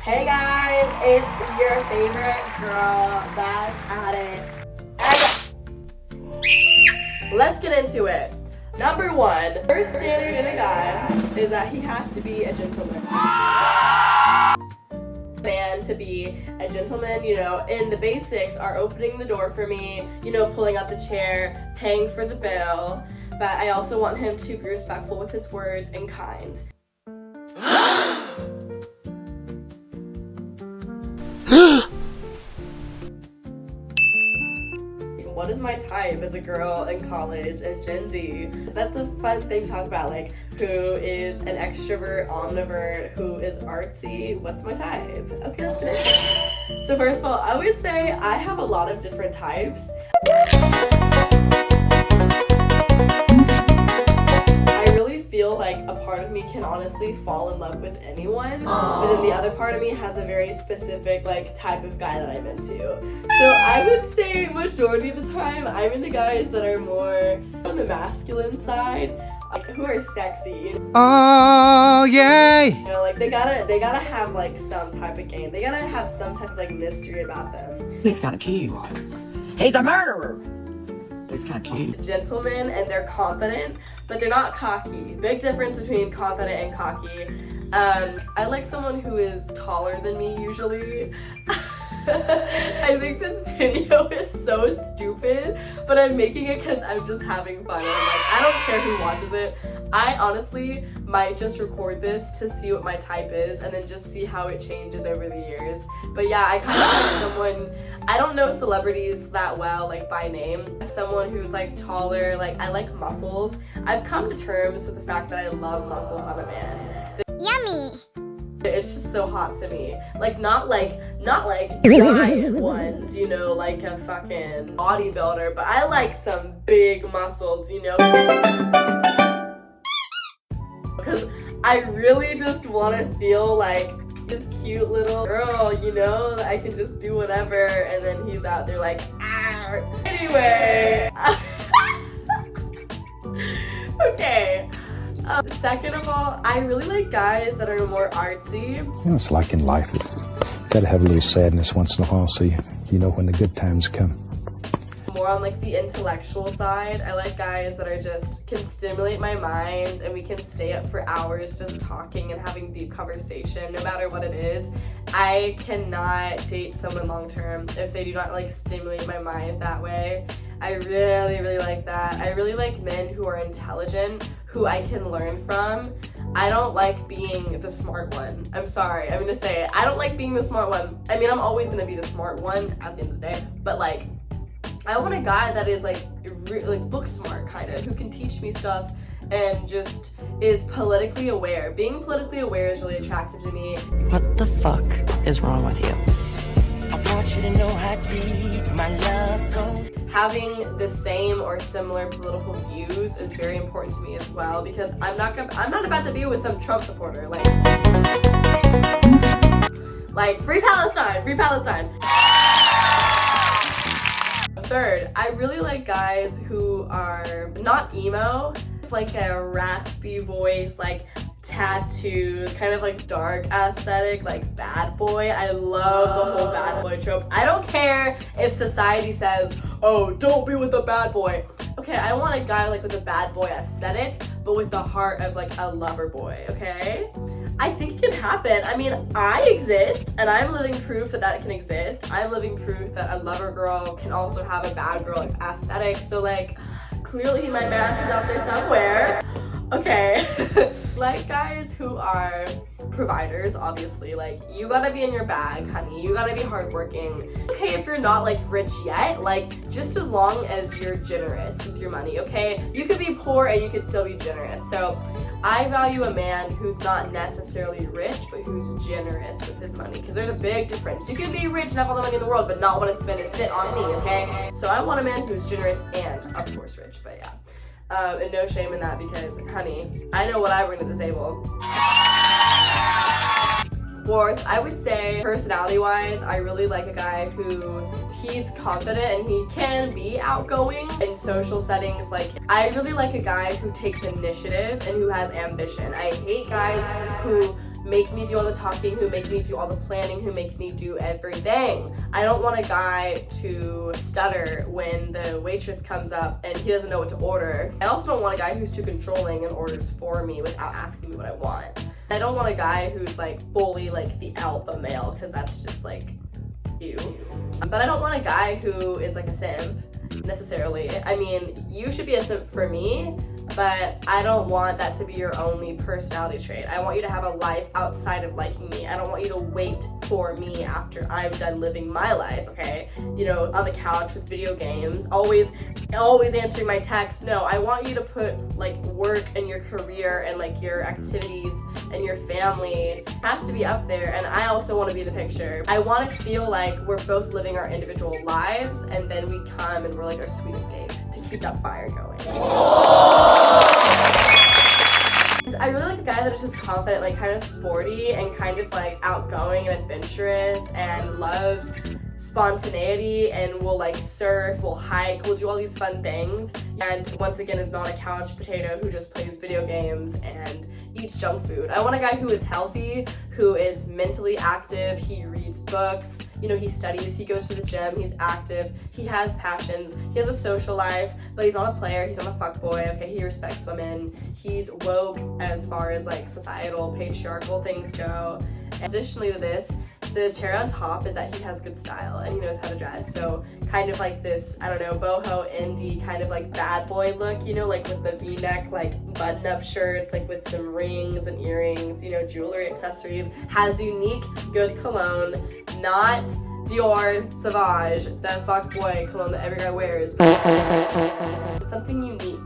Hey guys, it's your favorite girl back at it. Let's get into it. Number one, first standard in a guy is that he has to be a gentleman. Man to be a gentleman, and the basics are opening the door for me, pulling out the chair, paying for the bill, but I also want him to be respectful with his words and kind. What is my type as a girl in college and Gen Z? That's a fun thing to talk about, like who is an extrovert, omnivert, who is artsy, what's my type? Okay, let's get into it. So first of all, I would say I have a lot of different types. I really feel like a part of me can honestly fall in love with anyone, but then the other part of me has a very specific type of guy that I'm into. So I would say majority of the time I'm into guys that are more on the masculine side, who are sexy. Oh yay! They gotta have some type of game. They gotta have some type of mystery about them. He's kind of cute. He's a murderer. He's kind of cute. Gentlemen, and they're confident, but they're not cocky. Big difference between confident and cocky. I like someone who is taller than me usually. I think this video is so stupid, but I'm making it because I'm just having fun. And I don't care who watches it. I honestly might just record this to see what my type is and then just see how it changes over the years. But yeah, I kind of like someone, I don't know celebrities that well, by name. Someone who's taller, I like muscles. I've come to terms with the fact that I love muscles on a man. Yummy! It's just so hot to me. Not giant ones, like a fucking bodybuilder, but I like some big muscles, because I really just want to feel like this cute little girl, that I can just do whatever, and then he's out there ah. Anyway. Okay. Second of all, I really like guys that are more artsy. It's like in life. You gotta have a little sadness once in a while so you know when the good times come. More on the intellectual side. I like guys that are can stimulate my mind, and we can stay up for hours just talking and having deep conversation no matter what it is. I cannot date someone long term if they do not stimulate my mind that way. I really, really like that. I really like men who are intelligent, who I can learn from. I don't like being the smart one. I'm sorry, I'm gonna say it. I don't like being the smart one. I mean, I'm always gonna be the smart one at the end of the day, but I want a guy that is book smart kind of, who can teach me stuff and just is politically aware. Being politically aware is really attractive to me. What the fuck is wrong with you? I want you to know how deep my love goes. Having the same or similar political views is very important to me as well, because I'm not about to be with some Trump supporter. Free Palestine, free Palestine. Third, I really like guys who are not emo, a raspy voice, tattoos, kind of dark aesthetic, bad boy. I love the whole bad boy trope. I don't care if society says, oh, don't be with a bad boy. Okay, I want a guy with a bad boy aesthetic, but with the heart of a lover boy, okay? I think it can happen. I mean, I exist, and I'm living proof that can exist. I'm living proof that a lover girl can also have a bad girl aesthetic, so clearly my match is out there somewhere. Okay. Guys who are providers, obviously. You gotta be in your bag, honey. You gotta be hardworking. Okay, if you're not rich yet, just as long as you're generous with your money, okay? You could be poor and you could still be generous. So I value a man who's not necessarily rich, but who's generous with his money, because there's a big difference. You can be rich and have all the money in the world, but not want to spend it on me, okay? So I want a man who's generous and, of course, rich, but yeah. And no shame in that, because, honey, I know what I bring to the table. Fourth, I would say, personality-wise, I really like a guy who he's confident and he can be outgoing in social settings. I really like a guy who takes initiative and who has ambition. I hate guys who make me do all the talking, who make me do all the planning, who make me do everything. I don't want a guy to stutter when the waitress comes up and he doesn't know what to order. I also don't want a guy who's too controlling and orders for me without asking me what I want. I don't want a guy who's like fully like the alpha male, because that's just like ew. But I don't want a guy who is like a simp necessarily. I mean, you should be a simp for me, but I don't want that to be your only personality trait. I want you to have a life outside of liking me. I don't want you to wait for me after I'm done living my life, okay? You know, on the couch with video games, always answering my texts. No, I want you to put like work and your career and like your activities and your family has to be up there, and I also want to be the picture. I want to feel like we're both living our individual lives, and then we come and we're like our sweet escape to keep that fire going. I really like a guy that is just confident, like kind of sporty and kind of like outgoing and adventurous and loves spontaneity and will like surf, will hike, will do all these fun things, and once again is not a couch potato who just plays video games and eats junk food. I want a guy who is healthy, who is mentally active, he reads books, you know, he studies, he goes to the gym, he's active, he has passions, he has a social life, but he's not a player, he's not a fuckboy, okay, he respects women, he's woke as far as like societal, patriarchal things go. Additionally to this, the cherry on top is that he has good style and he knows how to dress. So kind of like this, I don't know, boho indie kind of like bad boy look, you know, like with the v-neck, like button-up shirts, like with some rings and earrings, you know, jewelry, accessories, has unique, good cologne, not Dior Sauvage, that fuckboy cologne that every guy wears. It's something unique.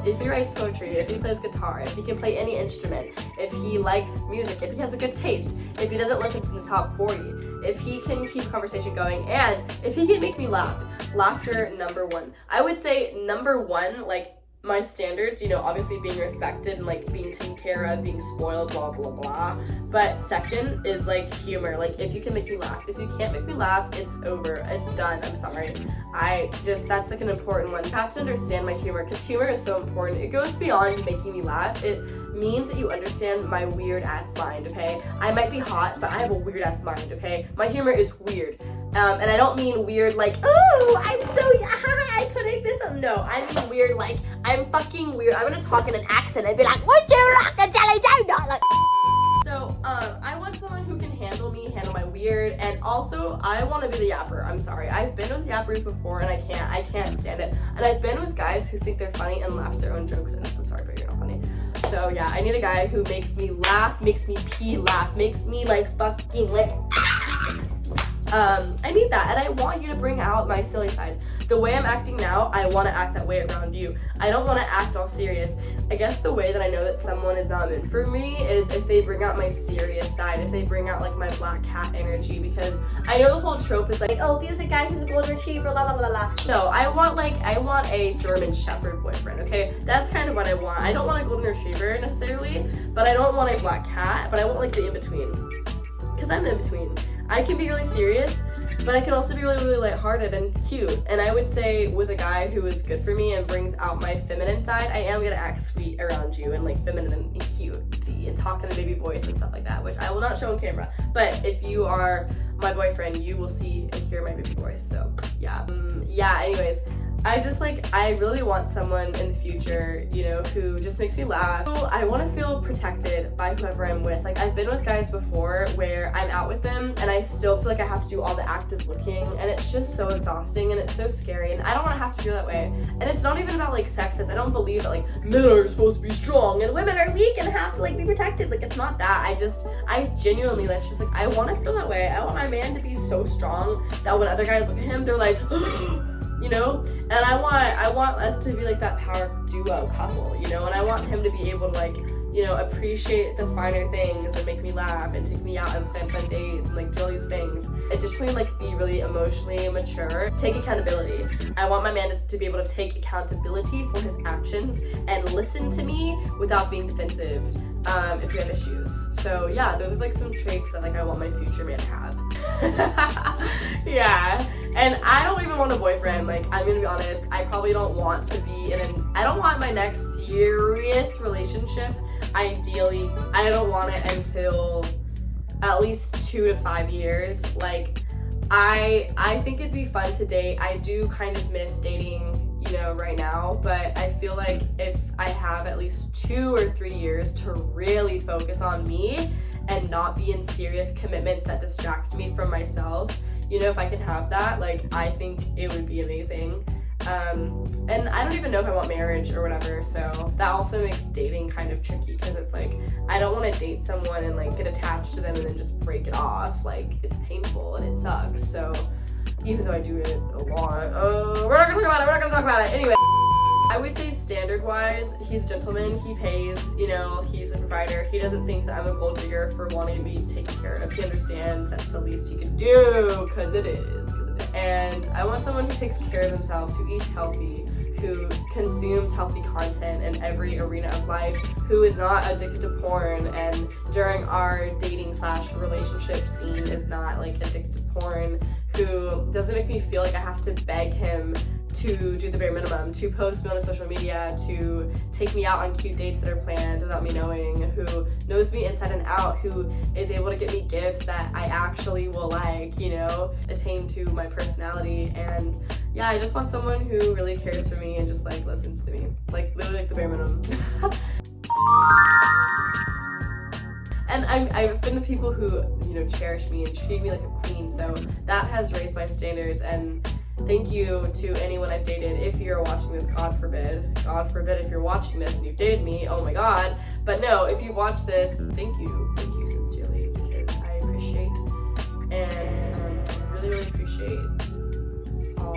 If he writes poetry, if he plays guitar, if he can play any instrument, if he likes music, if he has a good taste, if he doesn't listen to the top 40, if he can keep conversation going, and if he can make me laugh. Laughter, number one. I would say number one, like my standards, you know, obviously being respected and like being taken care of, being spoiled, blah, blah, blah. But second is like humor. Like if you can make me laugh. If you can't make me laugh, it's over. It's done. I'm sorry. That's like an important one. You have to understand my humor, because humor is so important. It goes beyond making me laugh. It means that you understand my weird ass mind, okay? I might be hot, but I have a weird ass mind, okay? My humor is weird. And I don't mean weird like, oh, I'm so, I couldn't this up. No, I mean weird like, I'm fucking weird. I'm gonna talk in an accent and be like, would you like a jelly donut? Like, so, I want someone who can handle me, handle my weird, and also I want to be the yapper. I'm sorry. I've been with yappers before and I can't stand it. And I've been with guys who think they're funny and laugh at their own jokes, and I'm sorry, but you're not funny. So yeah, I need a guy who makes me laugh, makes me pee laugh, makes me like fucking like, I need that, and I want you to bring out my silly side. The way I'm acting now, I want to act that way around you. I don't want to act all serious. I guess the way that I know that someone is not meant for me is if they bring out my serious side, if they bring out like my black cat energy, because I know the whole trope is like, oh, be with a guy who's a golden retriever, la la la la. No, I want a German Shepherd boyfriend, okay? That's kind of what I want. I don't want a golden retriever necessarily, but I don't want a black cat, but I want like the in-between, because I'm the in-between. I can be really serious, but I can also be really, really lighthearted and cute. And I would say with a guy who is good for me and brings out my feminine side, I am gonna act sweet around you and like feminine and cute, see, and talk in a baby voice and stuff like that, which I will not show on camera. But if you are my boyfriend, you will see and hear my baby voice. So yeah. Anyways, I really want someone in the future, you know, who just makes me laugh. So I want to feel protected by whoever I'm with. Like, I've been with guys before where I'm out with them and I still feel like I have to do all the active looking, and it's just so exhausting and it's so scary, and I don't want to have to do that way. And it's not even about like sexist. I don't believe that like men are supposed to be strong and women are weak and have to like be protected. Like, it's not that. I genuinely, that's just like, I want to feel that way. I want my man to be so strong that when other guys look at him, they're like, you know, and I want us to be like that power duo couple, you know, and I want him to be able to like, you know, appreciate the finer things and make me laugh and take me out and plan fun dates and like do all these things. Additionally, like be really emotionally mature, take accountability. I want my man to be able to take accountability for his actions and listen to me without being defensive if we have issues. So yeah, those are like some traits that like I want my future man to have. Yeah, and I don't even want a boyfriend. Like, I'm gonna be honest, I probably don't want to be I don't want my next serious relationship. ideally, I don't want it until at least 2 to 5 years. Like, I think it'd be fun to date. I do kind of miss dating, you know, right now, but I feel like if I have at least 2 or 3 years to really focus on me and not be in serious commitments that distract me from myself, you know, if I can have that, like, I think it would be amazing. And I don't even know if I want marriage or whatever, so that also makes dating kind of tricky, because it's like, I don't want to date someone and like get attached to them and then just break it off. Like, it's painful and it sucks. So even though I do it a lot, we're not gonna talk about it anyway. I would say standard wise, he's a gentleman, he pays, you know, he's a provider. He doesn't think that I'm a gold digger for wanting to be taken care of. He understands that's the least he can do, because it is. And I want someone who takes care of themselves, who eats healthy, who consumes healthy content in every arena of life, who is not addicted to porn, and during our dating/relationship scene is not like addicted to porn, who doesn't make me feel like I have to beg him to do the bare minimum, to post me on social media, to take me out on cute dates that are planned without me knowing, who knows me inside and out, who is able to get me gifts that I actually will like, you know, attain to my personality. And yeah, I just want someone who really cares for me and just like listens to me, like literally like the bare minimum. And I've been with people who, you know, cherish me and treat me like a queen, so that has raised my standards. And thank you to anyone I've dated. If you're watching this, God forbid if you're watching this and you've dated me, oh my God. But no, if you've watched this, thank you sincerely, because I appreciate and really, really appreciate all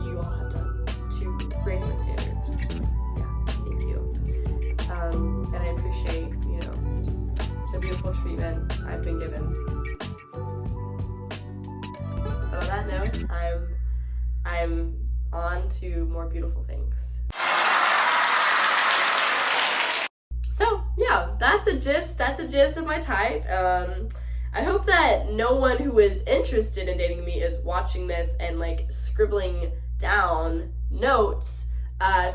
you all have done to raise my standards. So yeah, thank you. And I appreciate, you know, the beautiful treatment I've been given. But on that note, I'm on to more beautiful things. So yeah, that's a gist of my type. I hope that no one who is interested in dating me is watching this and like scribbling down notes,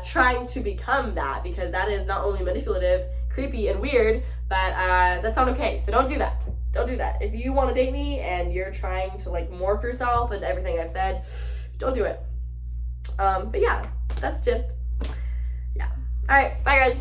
trying to become that, because that is not only manipulative, creepy, and weird, but that's not okay. So don't do that. Don't do that. If you want to date me and you're trying to like morph yourself and everything I've said, don't do it. But yeah, that's just, yeah. All right, bye guys.